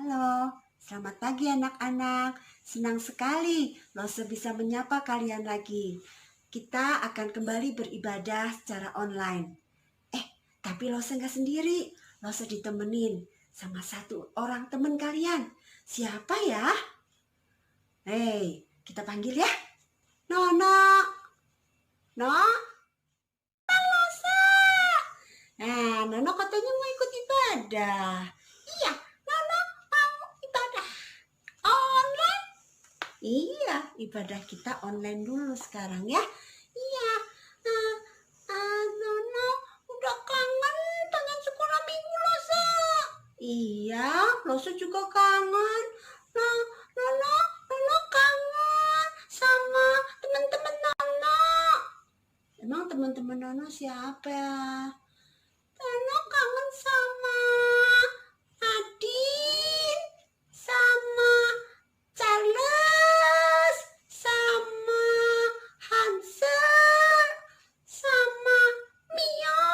Halo, selamat pagi anak-anak. Senang sekali Lose bisa menyapa kalian lagi. Kita akan kembali beribadah secara online. Tapi Lose nggak sendiri. Lose ditemenin sama satu orang teman kalian. Siapa ya? Hei, kita panggil ya. Nono. No? Lose. Nah, Nono katanya mau ikut ibadah. Iya, Nono mau ibadah online. Iya, ibadah kita online dulu sekarang ya. Iya, Nono udah pengen sekolah minggu Lose. Iya, Lose juga kangen. Nah, Nono kangen sama teman-teman Nono. Emang teman-teman Nono siapa ya? Nono kangen sama Adin, sama Charles, sama Hansel, sama Mio,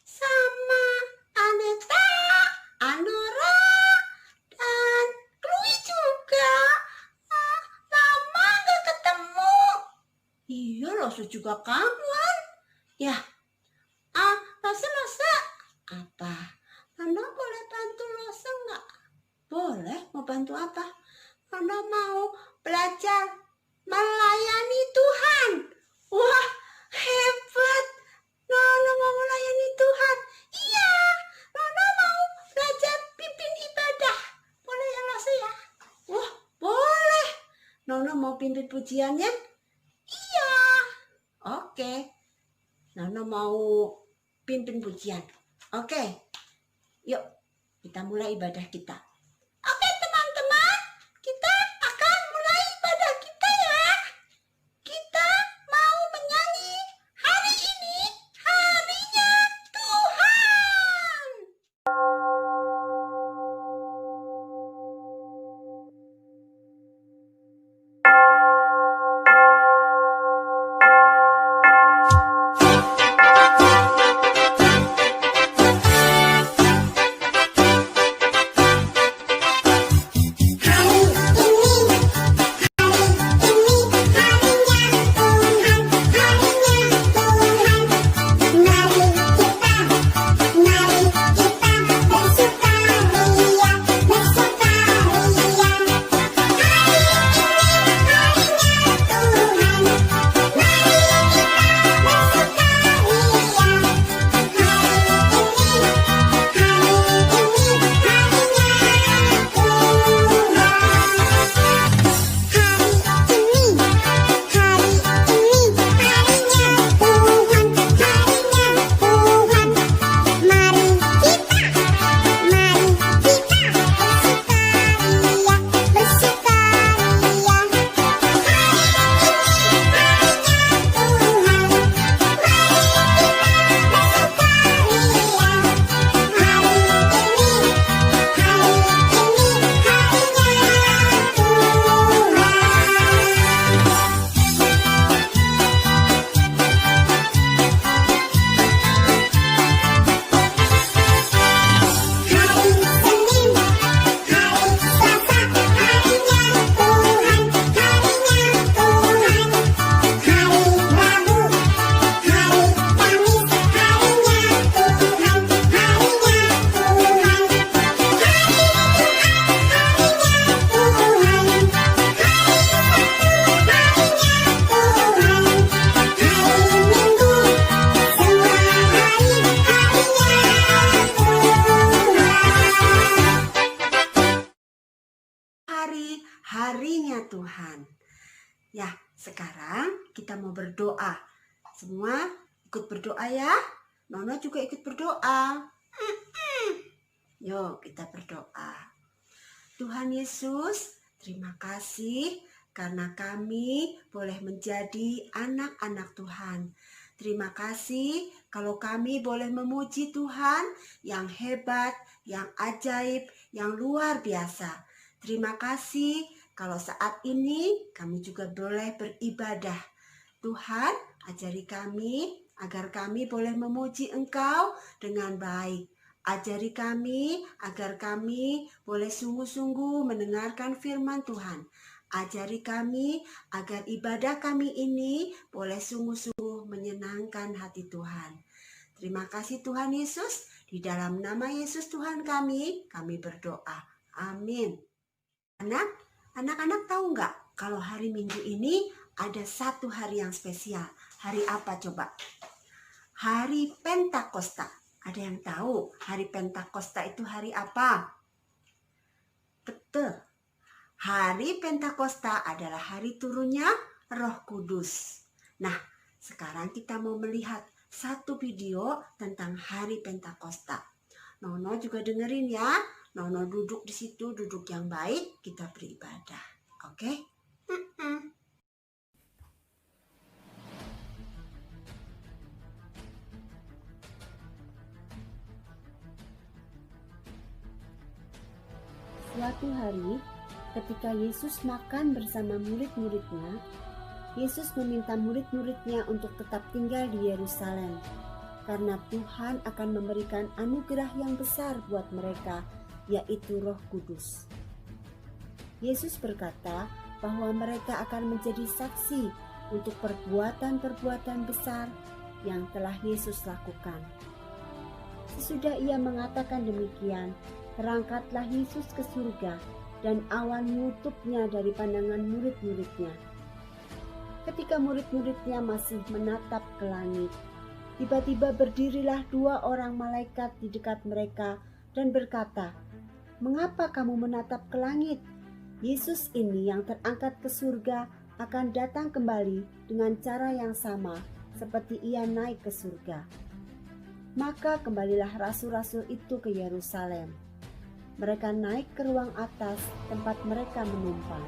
sama Aneta, Anora, dan Chloe juga. Lama gak ketemu. Iya, Lose juga kangen. Ya, Lose, apa? Nono boleh bantu Lose nggak? Boleh, mau bantu apa? Nono mau belajar melayani Tuhan. Wah, hebat. Nono mau melayani Tuhan. Iya, Nono mau belajar pimpin ibadah. Boleh ya Lose ya? Wah, boleh. Nono mau pimpin pujiannya? Iya. Oke. Nono mau pimpin pujian. Oke. Yuk, kita mulai ibadah kita. Oke teman-teman, kita akan mulai ibadah kita ya. Kita mau menyanyi hari ini harinya Tuhan. Harinya Tuhan. Ya, sekarang kita mau berdoa. Semua ikut berdoa ya. Nono juga ikut berdoa. Yuk, kita berdoa. Tuhan Yesus, terima kasih karena kami boleh menjadi anak-anak Tuhan. Terima kasih kalau kami boleh memuji Tuhan yang hebat, yang ajaib, yang luar biasa. Terima kasih kalau saat ini kami juga boleh beribadah. Tuhan, ajari kami agar kami boleh memuji Engkau dengan baik. Ajari kami agar kami boleh sungguh-sungguh mendengarkan firman Tuhan. Ajari kami agar ibadah kami ini boleh sungguh-sungguh menyenangkan hati Tuhan. Terima kasih Tuhan Yesus. Di dalam nama Yesus Tuhan kami berdoa. Amin. Anak-anak tahu nggak kalau hari Minggu ini ada satu hari yang spesial. Hari apa coba? Hari Pentakosta. Ada yang tahu hari Pentakosta itu hari apa? Betul. Hari Pentakosta adalah hari turunnya Roh Kudus. Nah, sekarang kita mau melihat satu video tentang hari Pentakosta. Nono juga dengerin ya. Nono duduk di situ, duduk yang baik, kita beribadah. Oke? Suatu hari, ketika Yesus makan bersama murid-muridnya, Yesus meminta murid-muridnya untuk tetap tinggal di Yerusalem, karena Tuhan akan memberikan anugerah yang besar buat mereka, yaitu Roh Kudus. Yesus berkata bahwa mereka akan menjadi saksi untuk perbuatan-perbuatan besar yang telah Yesus lakukan. Sesudah ia mengatakan demikian, terangkatlah Yesus ke surga dan awan menutupnya dari pandangan murid-muridnya. Ketika murid-muridnya masih menatap ke langit, tiba-tiba berdirilah 2 orang malaikat di dekat mereka dan berkata, "Mengapa kamu menatap ke langit? Yesus ini yang terangkat ke surga akan datang kembali dengan cara yang sama seperti ia naik ke surga." Maka kembalilah rasul-rasul itu ke Yerusalem. Mereka naik ke ruang atas tempat mereka menumpang.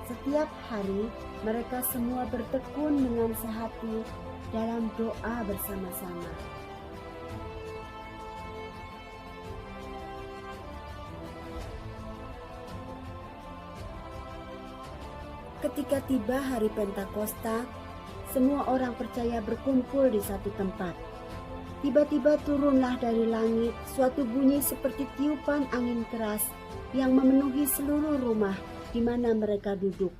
Setiap hari mereka semua bertekun dengan sehati dalam doa bersama-sama. Ketika tiba hari Pentakosta, semua orang percaya berkumpul di satu tempat. Tiba-tiba turunlah dari langit suatu bunyi seperti tiupan angin keras yang memenuhi seluruh rumah di mana mereka duduk.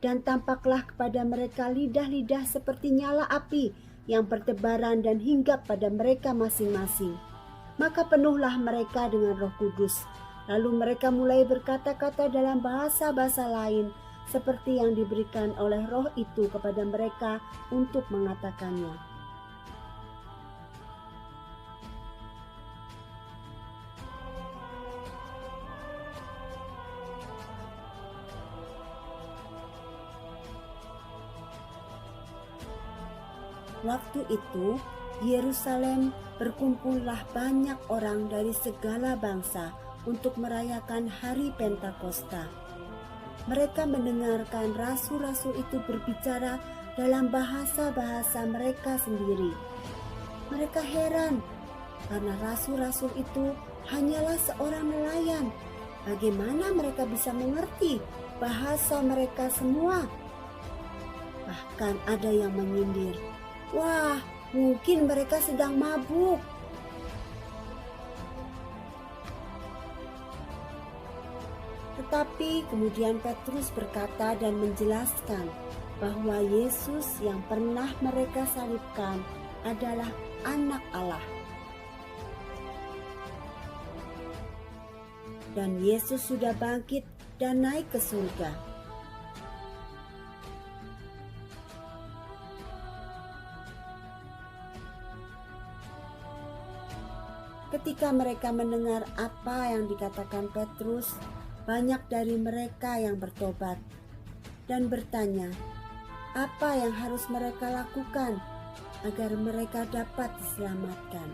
Dan tampaklah kepada mereka lidah-lidah seperti nyala api yang bertebaran dan hinggap pada mereka masing-masing. Maka penuhlah mereka dengan Roh Kudus. Lalu mereka mulai berkata-kata dalam bahasa-bahasa lain seperti yang diberikan oleh Roh itu kepada mereka untuk mengatakannya. Waktu itu, di Yerusalem berkumpullah banyak orang dari segala bangsa untuk merayakan hari Pentakosta. Mereka mendengarkan rasul-rasul itu berbicara dalam bahasa-bahasa mereka sendiri. Mereka heran karena rasul-rasul itu hanyalah seorang nelayan. Bagaimana mereka bisa mengerti bahasa mereka semua? Bahkan ada yang menyindir, "Wah, mungkin mereka sedang mabuk." Tetapi kemudian Petrus berkata dan menjelaskan bahwa Yesus yang pernah mereka salibkan adalah Anak Allah. Dan Yesus sudah bangkit dan naik ke surga. Ketika mereka mendengar apa yang dikatakan Petrus, banyak dari mereka yang bertobat dan bertanya, apa yang harus mereka lakukan agar mereka dapat diselamatkan.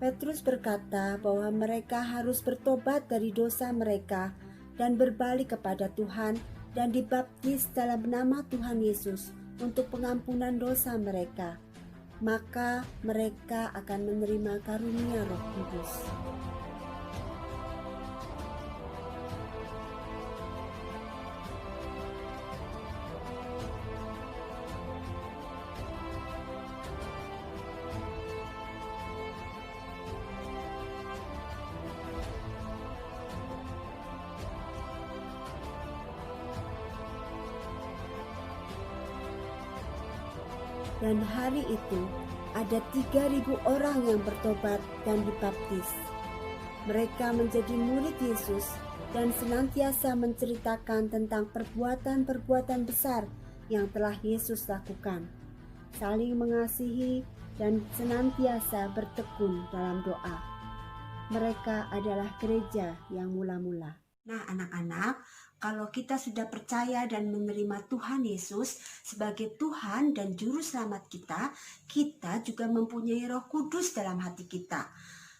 Petrus berkata bahwa mereka harus bertobat dari dosa mereka dan berbalik kepada Tuhan dan dibaptis dalam nama Tuhan Yesus untuk pengampunan dosa mereka, maka mereka akan menerima karunia Roh Kudus. Dan hari itu ada 3.000 orang yang bertobat dan dibaptis. Mereka menjadi murid Yesus dan senantiasa menceritakan tentang perbuatan-perbuatan besar yang telah Yesus lakukan, saling mengasihi dan senantiasa bertekun dalam doa. Mereka adalah gereja yang mula-mula. Nah, anak-anak, kalau kita sudah percaya dan menerima Tuhan Yesus sebagai Tuhan dan Juru Selamat kita, kita juga mempunyai Roh Kudus dalam hati kita.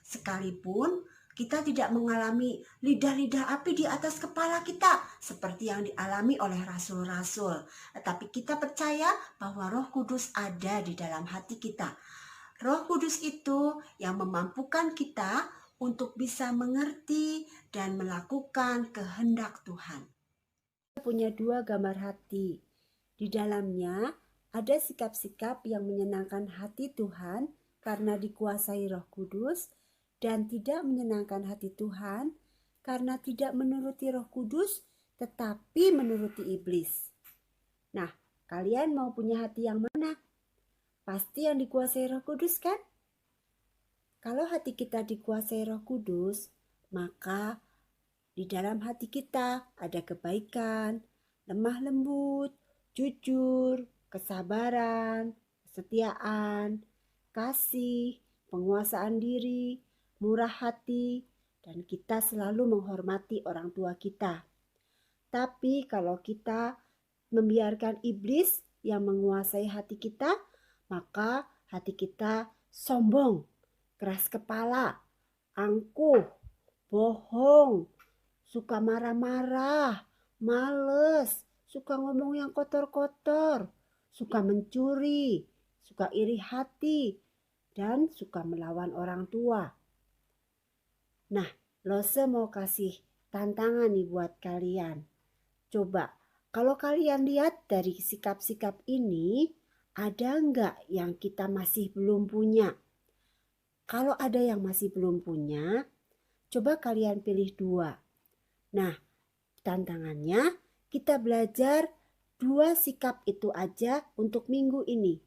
Sekalipun kita tidak mengalami lidah-lidah api di atas kepala kita seperti yang dialami oleh rasul-rasul, tetapi kita percaya bahwa Roh Kudus ada di dalam hati kita. Roh Kudus itu yang memampukan kita untuk bisa mengerti dan melakukan kehendak Tuhan. Kita punya 2 gambar hati. Di dalamnya ada sikap-sikap yang menyenangkan hati Tuhan karena dikuasai Roh Kudus, dan tidak menyenangkan hati Tuhan karena tidak menuruti Roh Kudus tetapi menuruti iblis. Nah, kalian mau punya hati yang mana? Pasti yang dikuasai Roh Kudus kan? Kalau hati kita dikuasai Roh Kudus, maka di dalam hati kita ada kebaikan, lemah lembut, jujur, kesabaran, kesetiaan, kasih, penguasaan diri, murah hati, dan kita selalu menghormati orang tua kita. Tapi kalau kita membiarkan iblis yang menguasai hati kita, maka hati kita sombong, keras kepala, angkuh, bohong, suka marah-marah, males, suka ngomong yang kotor-kotor, suka mencuri, suka iri hati, dan suka melawan orang tua. Nah, Lose mau kasih tantangan nih buat kalian. Coba, kalau kalian lihat dari sikap-sikap ini, ada nggak yang kita masih belum punya? Kalau ada yang masih belum punya, coba kalian pilih 2. Nah, tantangannya kita belajar 2 sikap itu aja untuk minggu ini.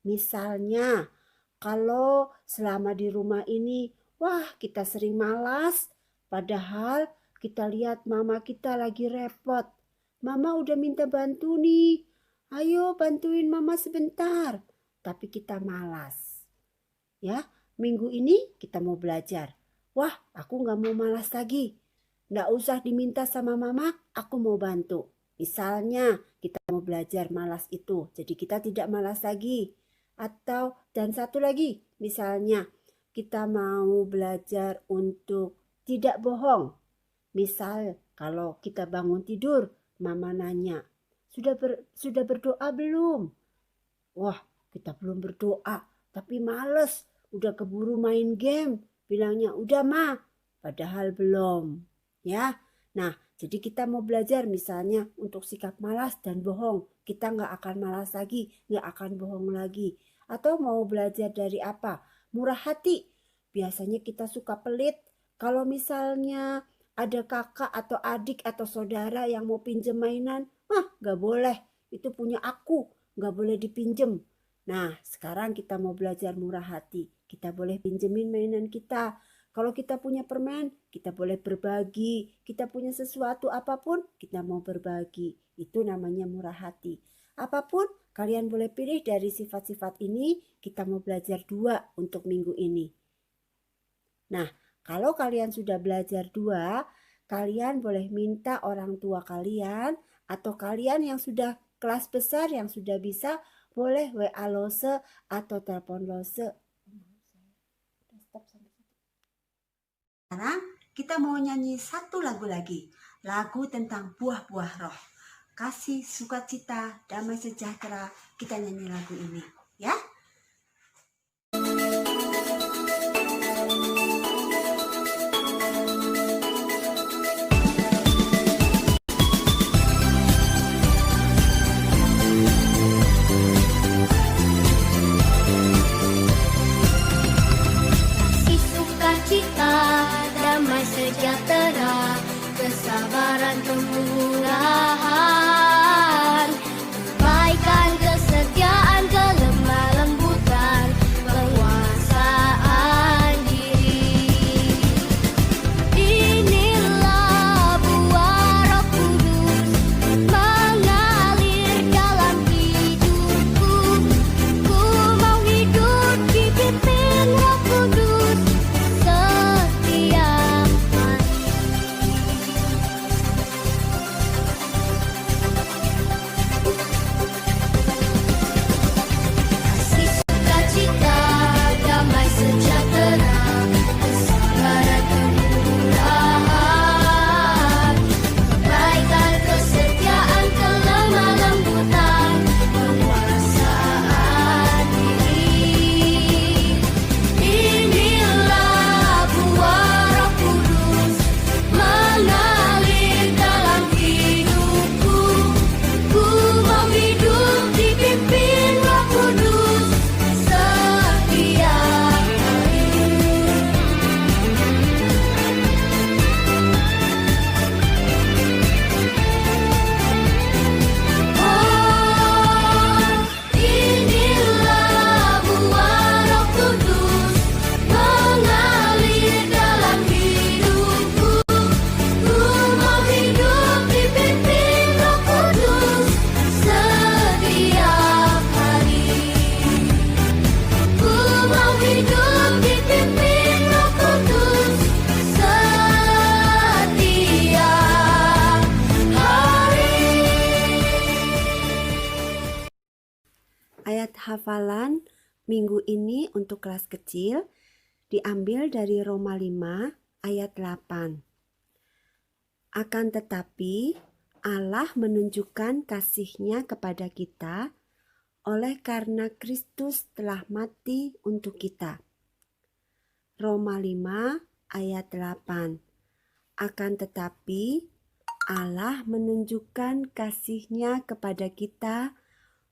Misalnya, kalau selama di rumah ini, wah kita sering malas, padahal kita lihat mama kita lagi repot. Mama udah minta bantu nih, ayo bantuin mama sebentar. Tapi kita malas. Ya, minggu ini kita mau belajar. Wah, aku gak mau malas lagi. Gak usah diminta sama mama, aku mau bantu. Misalnya kita mau belajar malas itu, jadi kita tidak malas lagi. Atau, dan satu lagi, misalnya kita mau belajar untuk tidak bohong. Misal kalau kita bangun tidur, mama nanya, sudah berdoa belum? Wah, kita belum berdoa, tapi males. Udah keburu main game, bilangnya udah ma, padahal belum. Ya, nah jadi kita mau belajar misalnya untuk sikap malas dan bohong. Kita nggak akan malas lagi, nggak akan bohong lagi. Atau mau belajar dari apa? Murah hati. Biasanya kita suka pelit. Kalau misalnya ada kakak atau adik atau saudara yang mau pinjem mainan, nggak boleh. Itu punya aku, nggak boleh dipinjem. Nah, sekarang kita mau belajar murah hati. Kita boleh pinjemin mainan kita. Kalau kita punya permen, kita boleh berbagi. Kita punya sesuatu apapun, kita mau berbagi. Itu namanya murah hati. Apapun, kalian boleh pilih dari sifat-sifat ini. Kita mau belajar 2 untuk minggu ini. Nah, kalau kalian sudah belajar 2, kalian boleh minta orang tua kalian atau kalian yang sudah kelas besar yang sudah bisa, boleh WA Lose atau telepon Lose. Sekarang kita mau nyanyi satu lagu lagi. lagu tentang buah-buah roh. Kasih, sukacita, damai sejahtera, kita nyanyi lagu ini, ya. Kasih, sukacita, damai sejahtera, kesabaran, kemurahan, kebaikan, kesetiaan, kelemah lembutan, penguasaan diri. Inilah buah Roh Kudus mengalir dalam hidupku. Ku mau hidup dipimpin Roh Kudus setiap hari. Kasih, sukacita, damai sejahtera, kesabaran, kemurahan, kebaikan, kesetiaan, kelemah lembutan, penguasaan diri. Inilah buah Roh Kudus mengalir dalam hidupku. Ku mau hidup dipimpin Roh Kudus setiap hari. Oh, inilah buah Roh Kudus mengalir dalam hidupku. Ku mau hidup dipimpin Roh Kudus setiap hari. Ku mau hidup dipimpin Roh Kudus setiap hari. Ayat hafalan minggu ini untuk kelas kecil diambil dari Roma 5 ayat 8. Akan tetapi Allah menunjukkan kasih-Nya kepada kita oleh karena Kristus telah mati untuk kita. Roma 5 ayat 8. Akan tetapi Allah menunjukkan kasih-Nya kepada kita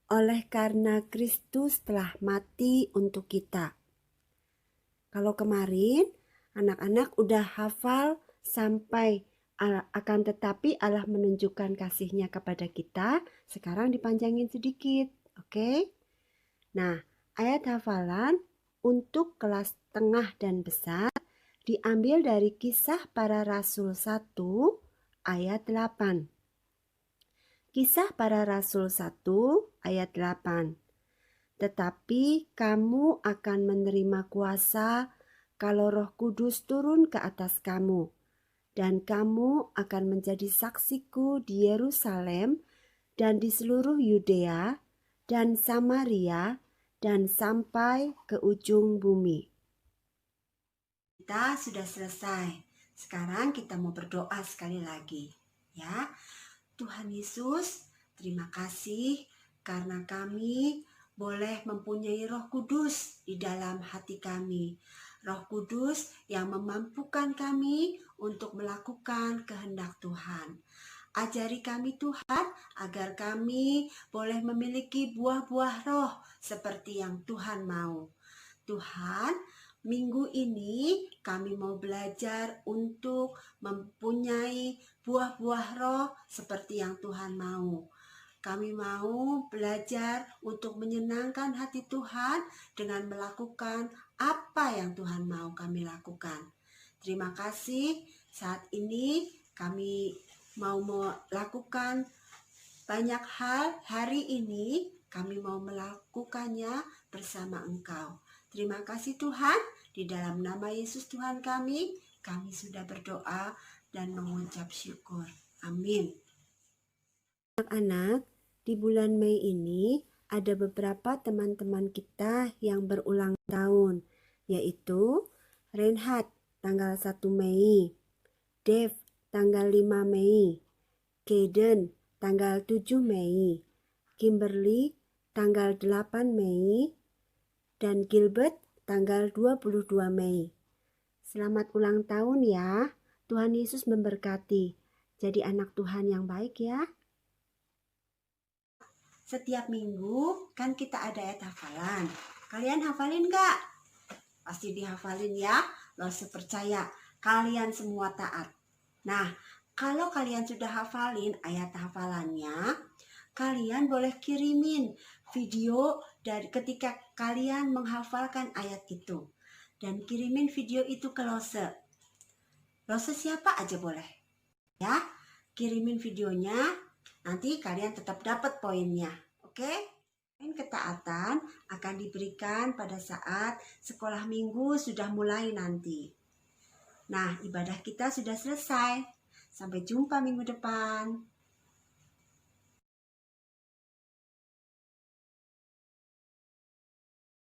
oleh karena Kristus telah mati untuk kita. Kalau kemarin anak-anak udah hafal sampai akan tetapi Allah menunjukkan kasih-Nya kepada kita, sekarang dipanjangin sedikit, oke? Nah, ayat hafalan untuk kelas tengah dan besar diambil dari Kisah Para Rasul 1 ayat 8. Kisah Para Rasul 1 ayat 8. Tetapi kamu akan menerima kuasa kalau Roh Kudus turun ke atas kamu, dan kamu akan menjadi saksiku di Yerusalem dan di seluruh Yudea dan Samaria dan sampai ke ujung bumi. Kita sudah selesai. Sekarang kita mau berdoa sekali lagi, ya. Tuhan Yesus, terima kasih karena kami boleh mempunyai Roh Kudus di dalam hati kami. Roh Kudus yang memampukan kami untuk melakukan kehendak Tuhan. Ajari kami Tuhan agar kami boleh memiliki buah-buah roh seperti yang Tuhan mau. Tuhan, minggu ini kami mau belajar untuk mempunyai buah-buah roh seperti yang Tuhan mau. Kami mau belajar untuk menyenangkan hati Tuhan dengan melakukan apa yang Tuhan mau kami lakukan. Terima kasih. Saat ini kami mau melakukan banyak hal. Hari ini kami mau melakukannya bersama Engkau. Terima kasih Tuhan. Di dalam nama Yesus Tuhan kami sudah berdoa dan mengucap syukur. Amin. Anak-anak, di bulan Mei ini ada beberapa teman-teman kita yang berulang tahun, yaitu Reinhard tanggal 1 Mei, Dev tanggal 5 Mei, Kaden tanggal 7 Mei, Kimberly tanggal 8 Mei, dan Gilbert tanggal 22 Mei. Selamat ulang tahun ya. Tuhan Yesus memberkati. Jadi anak Tuhan yang baik ya. Setiap minggu kan kita ada ayat hafalan. Kalian hafalin gak? Pasti dihafalin ya. Lose percaya kalian semua taat. Nah, kalau kalian sudah hafalin ayat hafalannya, kalian boleh kirimin video dari ketika kalian menghafalkan ayat itu. Dan kirimin video itu ke Lose. Lose siapa aja boleh. Ya, kirimin videonya, nanti kalian tetap dapat poinnya. Oke? Poin ketaatan akan diberikan pada saat sekolah minggu sudah mulai nanti. Nah, ibadah kita sudah selesai. Sampai jumpa minggu depan.